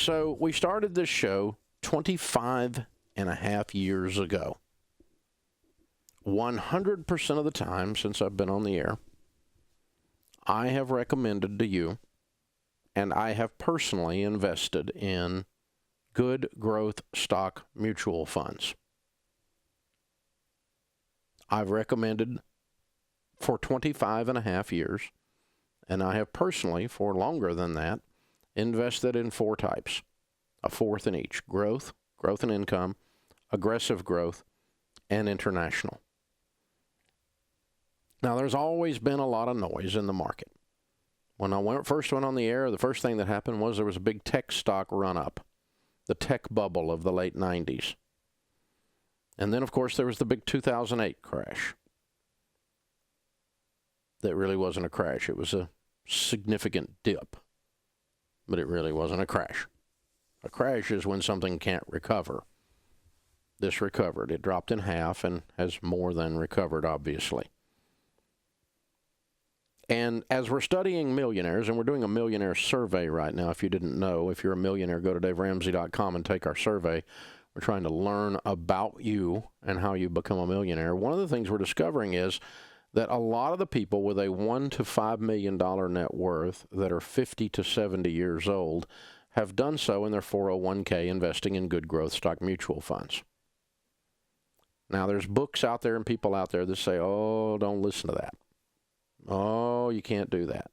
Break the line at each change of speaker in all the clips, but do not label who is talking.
So we started this show 25 and a half years ago. 100% of the time since I've been on the air, I have recommended to you, and I have personally invested in good growth stock mutual funds. I've recommended for 25 and a half years, and I have personally, for longer than that, invested in four types, a fourth in each: growth, growth and income, aggressive growth, and international. Now, there's always been a lot of noise in the market. When I first went on the air, the first thing that happened was there was a big tech stock run-up, the tech bubble of the late 90s. And then, of course, there was the big 2008 crash. That really wasn't a crash. It was a significant dip, but it really wasn't a crash. A crash is when something can't recover. This recovered. It dropped in half and has more than recovered, obviously. And as we're studying millionaires, and we're doing a millionaire survey right now, if you didn't know, if you're a millionaire, go to DaveRamsey.com and take our survey. We're trying to learn about you and how you become a millionaire. One of the things we're discovering is that a lot of the people with a $1 to $5 million net worth that are 50 to 70 years old have done so in their 401k investing in good growth stock mutual funds. Now, there's books out there and people out there that say, oh, don't listen to that. Oh, you can't do that.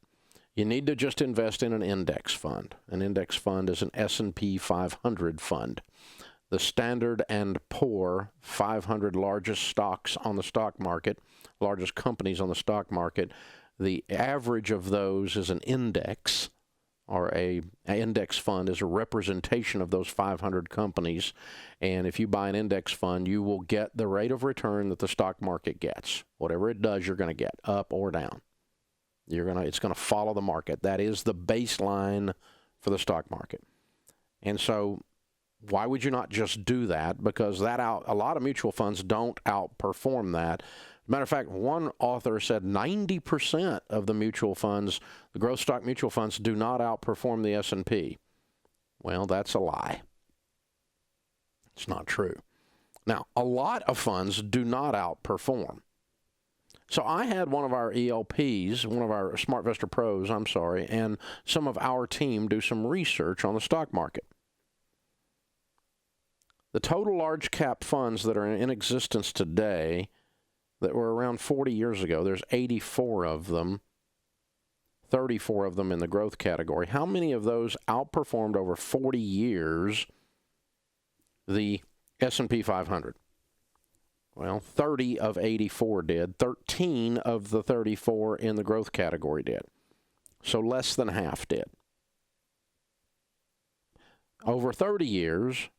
You need to just invest in an index fund. An index fund is an S&P 500 fund. The Standard & Poor 500 largest stocks on the stock market, largest companies on the stock market, the average of those is an index, or an index fund is a representation of those 500 companies. And if you buy an index fund, you will get the rate of return that the stock market gets. Whatever it does, you're going to get, up or down. It's going to follow the market. That is the baseline for the stock market. And so why would you not just do that? Because a lot of mutual funds don't outperform that. Matter of fact, one author said 90% of the mutual funds, the growth stock mutual funds, do not outperform the S&P. Well, that's a lie. It's not true. Now, a lot of funds do not outperform. So I had one of our ELPs, one of our SmartVestor Pros, and some of our team do some research on the stock market. The total large cap funds that are in existence today that were around 40 years ago, there's 84 of them, 34 of them in the growth category. How many of those outperformed over 40 years the S&P 500? Well, 30 of 84 did. 13 of the 34 in the growth category did. So less than half did. Over 30 years,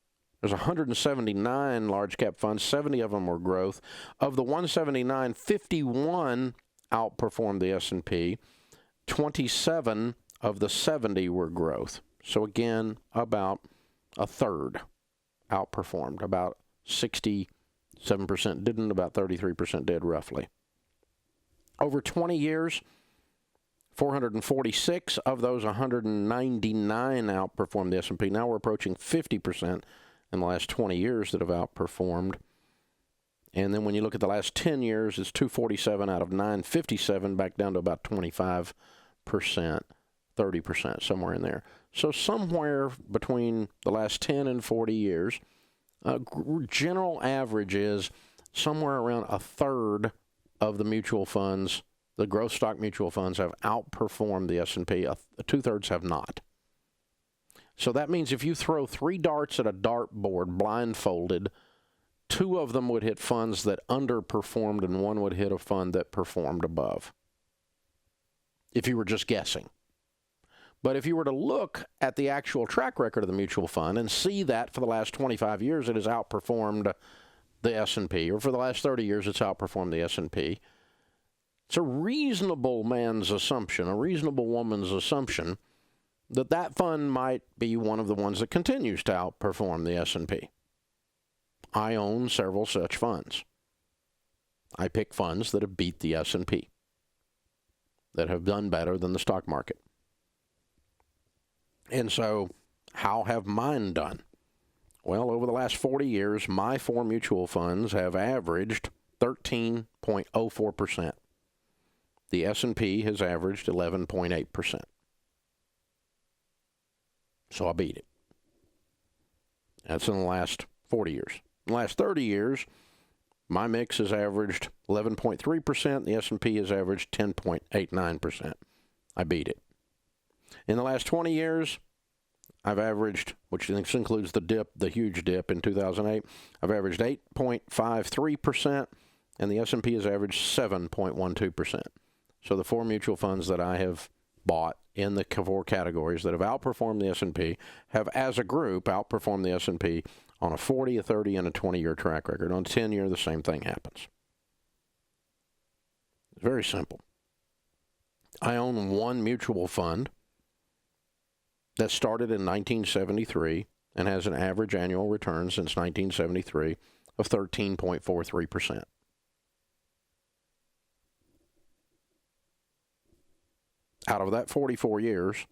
there's 179 large cap funds, 70 of them were growth. Of the 179, 51 outperformed the S&P. 27 of the 70 were growth. So again, about a third outperformed. About 67% didn't, about 33% did roughly. Over 20 years, 446 of those 199 outperformed the S&P. Now we're approaching 50% in the last 20 years that have outperformed. And then when you look at the last 10 years, it's 247 out of 957, back down to about 25%, 30%, somewhere in there. So somewhere between the last 10 and 40 years, general average is somewhere around a third of the mutual funds, the growth stock mutual funds, have outperformed the S&P. Two-thirds have not. So that means if you throw 3 darts at a dartboard blindfolded, 2 of them would hit funds that underperformed and 1 would hit a fund that performed above, if you were just guessing. But if you were to look at the actual track record of the mutual fund and see that for the last 25 years it has outperformed the S&P, or for the last 30 years it's outperformed the S&P, it's a reasonable man's assumption, a reasonable woman's assumption, that that fund might be one of the ones that continues to outperform the S&P. I own several such funds. I pick funds that have beat the S&P, that have done better than the stock market. And so How have mine done? Well, over the last 40 years, my 4 mutual funds have averaged 13.04%. The S&P has averaged 11.8%. So I beat it. That's in the last 40 years. In the last 30 years, my mix has averaged 11.3%. The S&P has averaged 10.89%. I beat it. In the last 20 years, I've averaged, which includes the dip, the huge dip in 2008, I've averaged 8.53%, and the S&P has averaged 7.12%. So the 4 mutual funds that I have bought in the 4 categories that have outperformed the S&P have, as a group, outperformed the S&P on a 40, a 30, and a 20-year track record. On 10-year, the same thing happens. It's very simple. I own 1 mutual fund that started in 1973 and has an average annual return since 1973 of 13.43%. Out of that 44 years,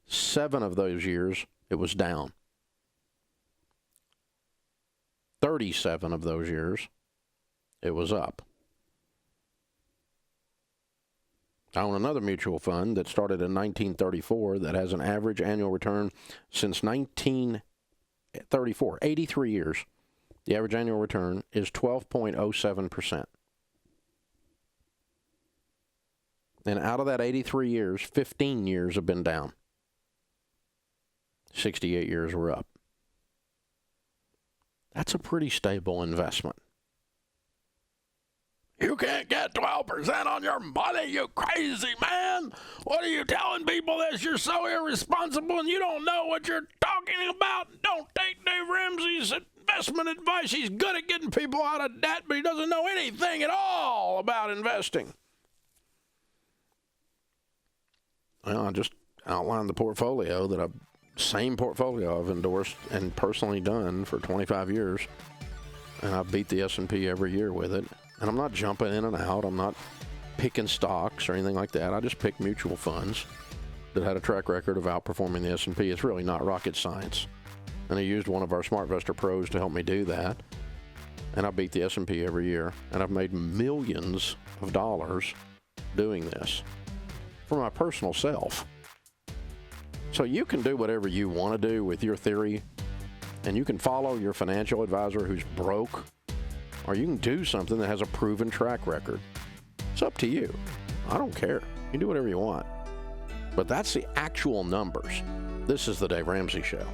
7 of those years, it was down. 37 of those years, it was up. I own another mutual fund that started in 1934 that has an average annual return since 1934, 83 years. The average annual return is 12.07%. And out of that 83 years, 15 years have been down. 68 years were up. That's a pretty stable investment. You can't get 12% on your money, you crazy man. What are you telling people this? You're so irresponsible and you don't know what you're talking about. Don't take Dave Ramsey's investment advice. He's good at getting people out of debt, but he doesn't know anything at all about investing. Well, I just outlined the portfolio same portfolio I've endorsed and personally done for 25 years. And I beat the S&P every year with it. And I'm not jumping in and out. I'm not picking stocks or anything like that. I just picked mutual funds that had a track record of outperforming the S&P. It's really not rocket science. And I used one of our SmartVestor pros to help me do that. And I beat the S&P every year. And I've made millions of dollars doing this for my personal self. So you can do whatever you want to do with your theory, and you can follow your financial advisor who's broke, or you can do something that has a proven track record. It's up to you. I don't care. You can do whatever you want. But that's the actual numbers. This is the Dave Ramsey Show.